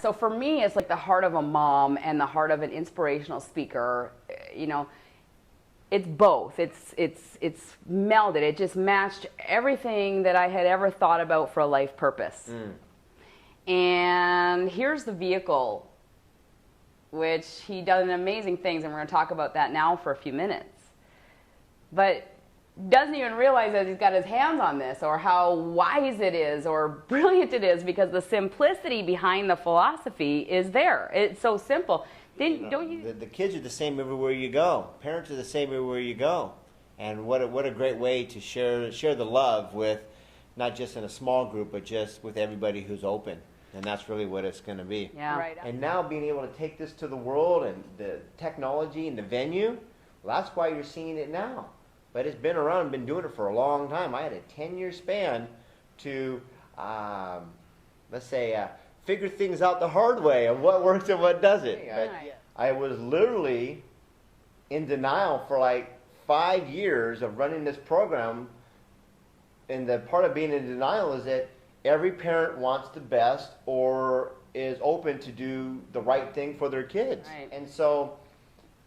So for me, it's like the heart of a mom and the heart of an inspirational speaker. You know, it's both. It's melded. It just matched everything that I had ever thought about for a life purpose. And here's the vehicle, which he does amazing things, and we're going to talk about that now for a few minutes. But doesn't even realize that he's got his hands on this, or how wise it is, or brilliant it is, because the simplicity behind the philosophy is there. It's so simple. The kids are the same everywhere you go. Parents are the same everywhere you go. And what a great way to share the love with, not just in a small group, but just with everybody who's open. And that's really what it's going to be. Yeah. Right. And now being able to take this to the world and the technology and the venue, well, that's why you're seeing it now. But it's been around, been doing it for a long time. I had a 10-year span to, let's say, figure things out the hard way of what works and what doesn't. But I was literally in denial for like 5 years of running this program. And the part of being in denial is that every parent wants the best or is open to do the right thing for their kids. Right. And so,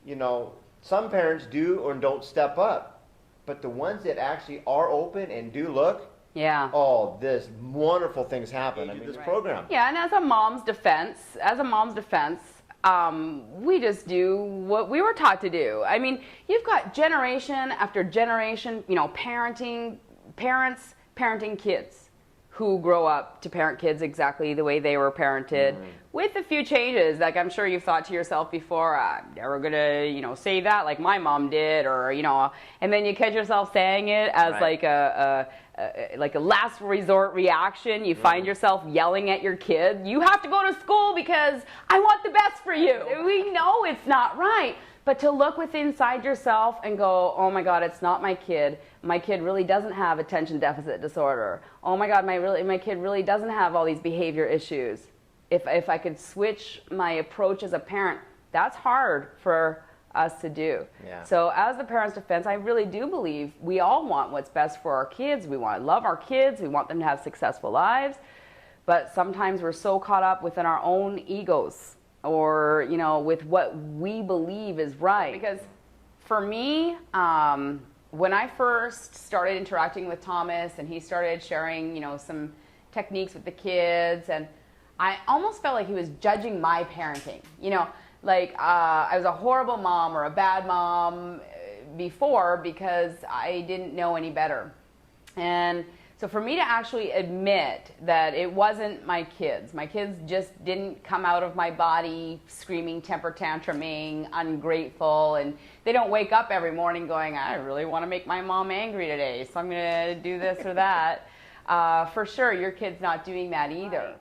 you know, some parents do or don't step up. But the ones that actually are open and do look, oh, this wonderful things happen. I mean, this program. Yeah, and as a mom's defense, we just do what we were taught to do. I mean, you've got generation after generation, you know, parents parenting kids who grow up to parent kids exactly the way they were parented, with a few changes. Like, I'm sure you've thought to yourself before, I'm never gonna, you know, say that like my mom did, or, you know, and then you catch yourself saying it as like a last resort reaction. You find yourself yelling at your kid, you have to go to school because I want the best for you. We know it's not right. But to look within inside yourself and go, oh my God, it's not my kid. My kid really doesn't have attention deficit disorder. Oh my God, my kid really doesn't have all these behavior issues. If I could switch my approach as a parent, that's hard for us to do. Yeah. So as the parent's defense, I really do believe we all want what's best for our kids. We want to love our kids. We want them to have successful lives. But sometimes we're so caught up within our own egos, or, you know, with what we believe is right. Because for me, when I first started interacting with Thomas and he started sharing, you know, some techniques with the kids, and I almost felt like he was judging my parenting. You know, like I was a horrible mom or a bad mom before because I didn't know any better. And so for me to actually admit that it wasn't my kids just didn't come out of my body screaming, temper tantruming, ungrateful, and they don't wake up every morning going, I really want to make my mom angry today, so I'm going to do this or that. For sure, your kid's not doing that either.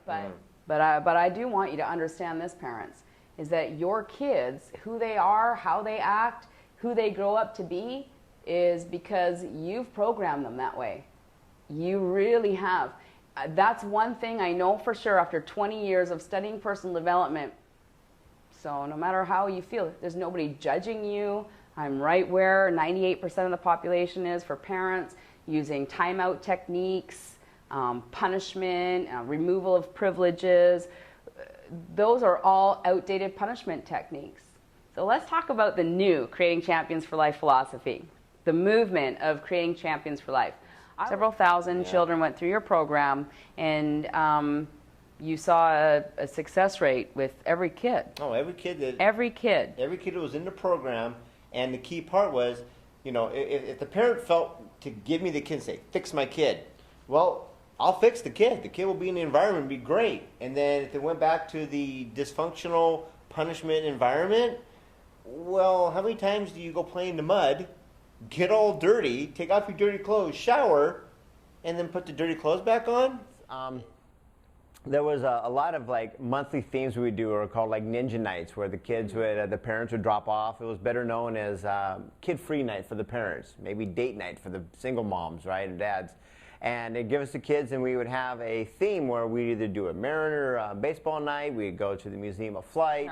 But I do want you to understand this, parents, is that your kids, who they are, how they act, who they grow up to be, is because you've programmed them that way. You really have. That's one thing I know for sure after 20 years of studying personal development. So no matter how you feel, there's nobody judging you. I'm right where 98% of the population is for parents, using timeout techniques, punishment, removal of privileges. Those are all outdated punishment techniques. So let's talk about the new Creating Champions for Life philosophy, the movement of Creating Champions for Life. Several thousand children went through your program, and you saw a success rate with every kid. Oh, every kid that was in the program. And the key part was, you know, if the parent felt to give me the kid and say, fix my kid, well, I'll fix the kid. The kid will be in the environment and be great. And then if they went back to the dysfunctional punishment environment, well, how many times do you go play in the mud, get all dirty, take off your dirty clothes, shower, and then put the dirty clothes back on? There was a lot of like monthly themes we would do, or called like ninja nights, where the kids would, the parents would drop off. It was better known as kid-free night for the parents, maybe date night for the single moms, right, and dads. And they'd give us the kids, and we would have a theme where we'd either do a Mariner baseball night, we'd go to the Museum of Flight.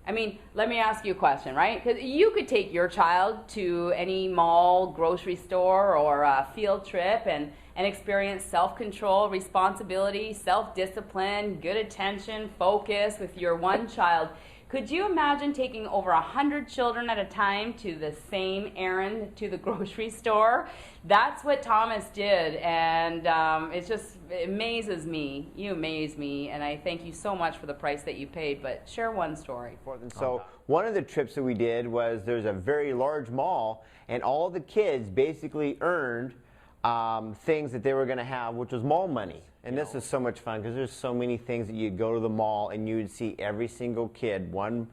I mean, let me ask you a question, right? Because you could take your child to any mall, grocery store, or a field trip and experience self-control, responsibility, self-discipline, good attention, focus with your one child. Could you imagine taking over 100 children at a time to the same errand to the grocery store? That's what Thomas did, and it amazes me. You amaze me, and I thank you so much for the price that you paid, but share one story. So one of the trips that we did was there's a very large mall, and all the kids basically earned things that they were going to have, which was mall money. And this is so much fun because there's so many things that you'd go to the mall and you would see every single kid, one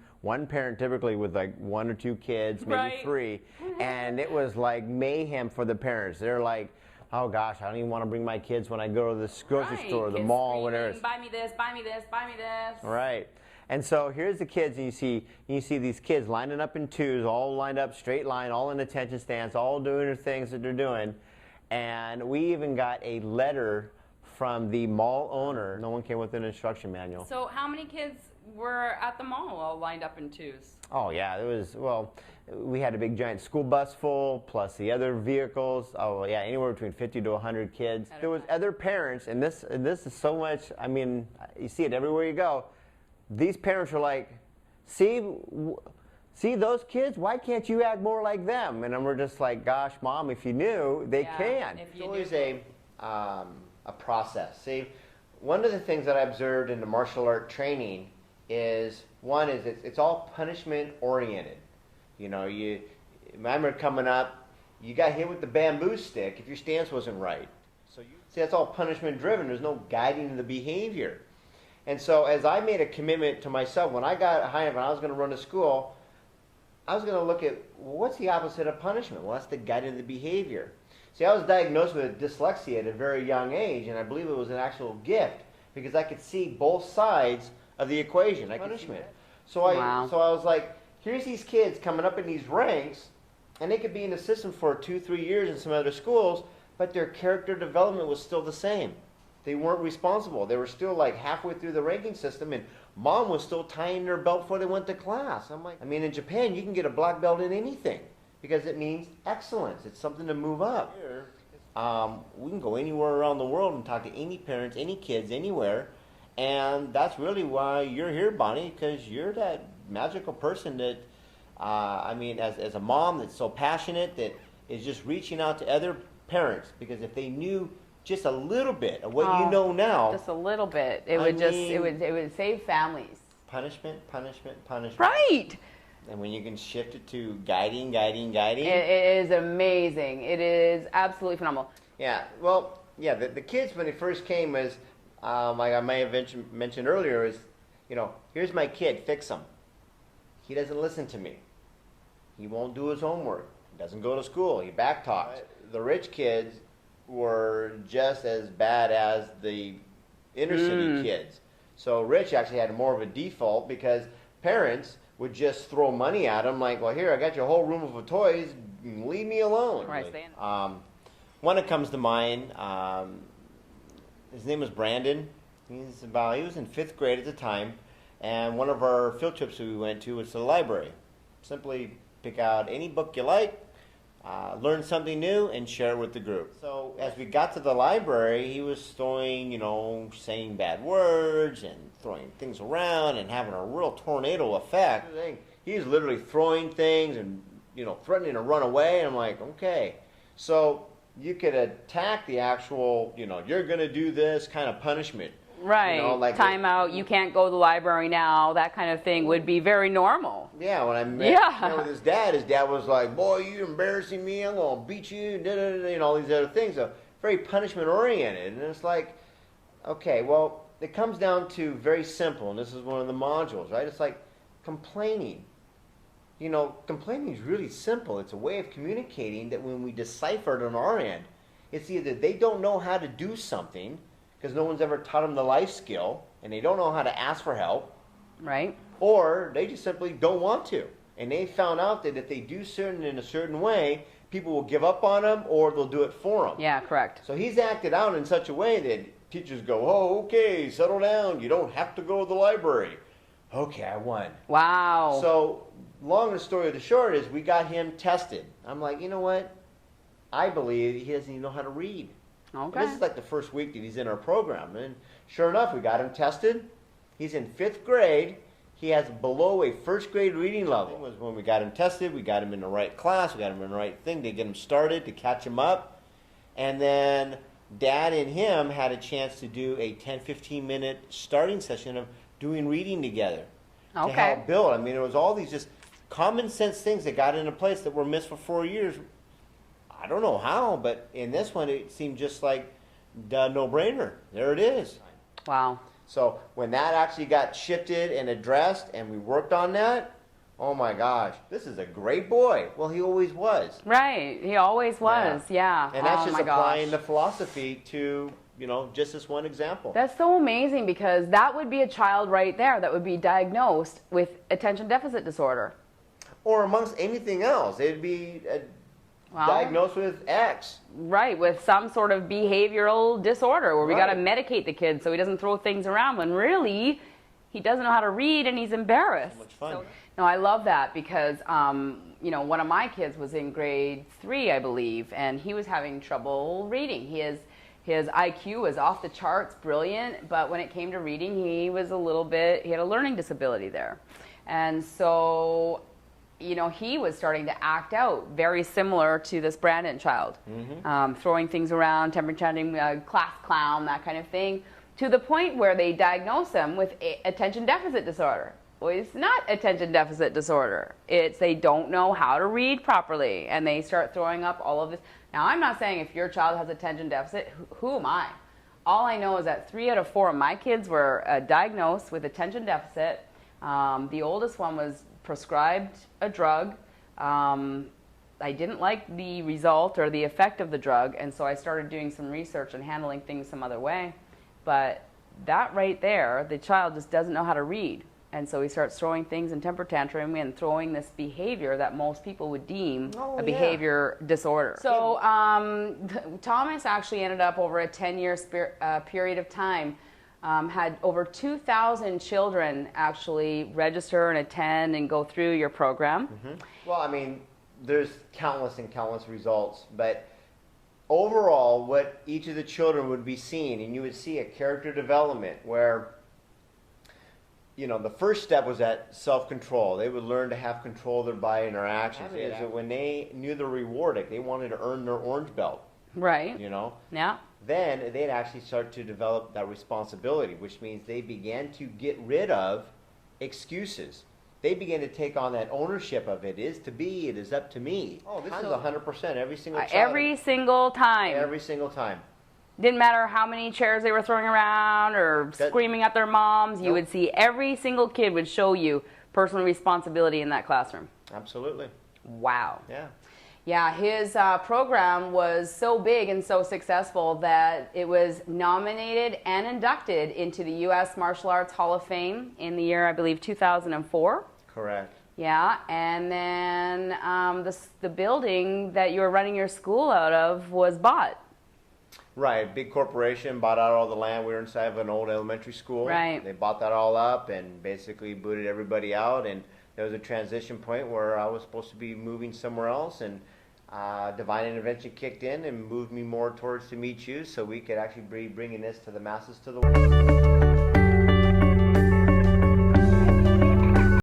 parent typically with like 1 or 2 kids, maybe Right. 3, and it was like mayhem for the parents. They're like, oh gosh, I don't even want to bring my kids when I go to the grocery Right. store, the Kids mall, screaming, whatever. buy me this, buy me this, buy me this. Right. And so here's the kids, and you see these kids lining up in twos, all lined up, straight line, all in attention stance, all doing their things that they're doing. And we even got a letter from the mall owner. No one came with an instruction manual. So how many kids were at the mall all lined up in twos? Oh yeah, it was, well, we had a big giant school bus full, plus the other vehicles. Oh yeah, anywhere between 50 to 100 kids. There was other parents, and this is so much, I mean, you see it everywhere you go. These parents were like, see those kids? Why can't you act more like them? And we're just like, gosh, Mom, if you knew, they can. It's always a process. See, one of the things that I observed in the martial art training is, one is it's all punishment oriented. You know, I remember coming up, you got hit with the bamboo stick if your stance wasn't right. So see, that's all punishment driven. There's no guiding the behavior. And so as I made a commitment to myself, when I got high enough and I was going to run a school, I was going to look at, well, what's the opposite of punishment? Well, that's the guiding the behavior. See, I was diagnosed with dyslexia at a very young age, and I believe it was an actual gift because I could see both sides of the equation. I could see it. So I was like, here's these kids coming up in these ranks, and they could be in the system for 2-3 years in some other schools, but their character development was still the same. They weren't responsible. They were still like halfway through the ranking system, and Mom was still tying their belt before they went to class. I'm like, I mean, in Japan, you can get a black belt in anything because it means excellence. It's something to move up. We can go anywhere around the world and talk to any parents, any kids, anywhere, and that's really why you're here, Bonnie, because you're that magical person that, I mean, as a mom that's so passionate that is just reaching out to other parents, because if they knew just a little bit of what you know now, just a little bit, it would save families. Punishment. Right. And when you can shift it to guiding. It is amazing. It is absolutely phenomenal. Yeah. Well, yeah. The kids when they first came was, like I may have mentioned earlier, is, you know, here's my kid, fix him. He doesn't listen to me. He won't do his homework. He doesn't go to school. He backtalks. The rich kids were just as bad as the inner city kids. So Rich actually had more of a default because parents would just throw money at him like, well, here, I got your whole room of toys, leave me alone. Right. One that comes to mind, his name was Brandon. He was in 5th grade at the time, and one of our field trips we went to was to the library. Simply pick out any book you like, learn something new, and share it with the group. So as we got to the library, he was throwing, saying bad words and throwing things around and having a real tornado effect. He was literally throwing things and, threatening to run away. And I'm like, okay. So you could attack the actual, you're going to do this kind of punishment. Right. Like time out, you can't go to the library now, that kind of thing would be very normal. Yeah, when I met with his dad was like, boy, you're embarrassing me, I'm going to beat you, and all these other things. So very punishment oriented. And it's like, okay, well, it comes down to very simple, and this is one of the modules, right? It's like complaining. Complaining is really simple. It's a way of communicating that when we decipher it on our end, it's either they don't know how to do something because no one's ever taught them the life skill, and they don't know how to ask for help. Right. Or they just simply don't want to. And they found out that if they do certain in a certain way, people will give up on them or they'll do it for them. Yeah, correct. So he's acted out in such a way that teachers go, oh, okay, settle down. You don't have to go to the library. Okay, I won. Wow. So, long story of the short is we got him tested. I'm like, you know what? I believe he doesn't even know how to read. Okay. And this is like the first week that he's in our program. And sure enough, we got him tested. He's in 5th grade. He has below a 1st grade reading level. It was when we got him tested, we got him in the right class, we got him in the right thing to get him started, to catch him up. And then Dad and him had a chance to do a 10-15 minute starting session of doing reading together to help build. I mean, it was all these just common sense things that got into place that were missed for 4 years. I don't know how, but in this one it seemed just like the no-brainer. There it is. Wow. So when that actually got shifted and addressed and we worked on that, oh my gosh, this is a great boy. Well, he always was. Right. He always was. Yeah. And that's oh just my applying gosh. the philosophy to, you know, just this one example. That's so amazing, because that would be a child right there that would be diagnosed with attention deficit disorder. Or amongst anything else. It'd be diagnosed with X. Right, with some sort of behavioral disorder where we got to Right. medicate the kid so he doesn't throw things around when really he doesn't know how to read and he's embarrassed. So much fun. No, I love that because, you know, one of my kids was in grade 3, I believe, and he was having trouble reading. His IQ was off the charts, brilliant, but when it came to reading, he had a learning disability there. And so, you know, he was starting to act out very similar to this Brandon child, throwing things around, temper tantrum, class clown, that kind of thing, to the point where they diagnosed him with attention deficit disorder. Well, it's not attention deficit disorder. It's they don't know how to read properly, and they start throwing up all of this. Now, I'm not saying if your child has attention deficit, who am I? All I know is that 3 out of 4 of my kids were diagnosed with attention deficit. The oldest one was prescribed a drug. I didn't like the result or the effect of the drug, and so I started doing some research and handling things some other way. But that right there, the child just doesn't know how to read. And so he starts throwing things and temper tantrum and throwing this behavior that most people would deem a behavior disorder. So Thomas actually ended up over a 10-year period of time, had over 2,000 children actually register and attend and go through your program. Well, I mean, there's countless and countless results, but overall, what each of the children would be seeing, and you would see a character development where, you know, the first step was that self-control. They would learn to have control of their body and their actions. Is that when they knew the reward, like they wanted to earn their orange belt. Right. You know? Yeah. Then they'd actually start to develop that responsibility, which means they began to get rid of excuses. They began to take on that ownership of it is to be, it is up to me. Oh, this is 100% every single child. Every single time. Every single time. Didn't matter how many chairs they were throwing around or screaming at their moms. You would see every single kid would show you personal responsibility in that classroom. Absolutely. Wow. Yeah. Yeah, his program was so big and so successful that it was nominated and inducted into the U.S. Martial Arts Hall of Fame in the year, I believe, 2004. Correct. Yeah, and then the building that you were running your school out of was bought. Right, big corporation bought out all the land. We were inside of an old elementary school. Right. They bought that all up and basically booted everybody out. And there was a transition point where I was supposed to be moving somewhere else, and divine intervention kicked in and moved me more towards to meet you, so we could actually be bringing this to the masses, to the world.